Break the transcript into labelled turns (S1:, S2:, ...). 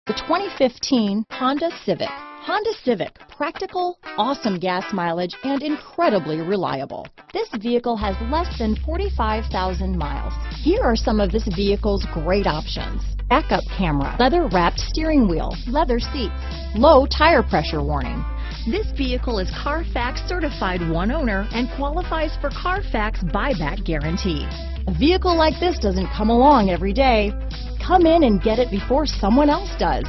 S1: The 2015 Honda Civic. Honda Civic, practical, awesome gas mileage, and incredibly reliable. This vehicle has less than 45,000 miles. Here are some of this vehicle's great options: backup camera, leather-wrapped steering wheel, leather seats, low tire pressure warning. This vehicle is Carfax certified one owner and qualifies for Carfax buyback guarantee. A vehicle like this doesn't come along every day. Come in and get it before someone else does.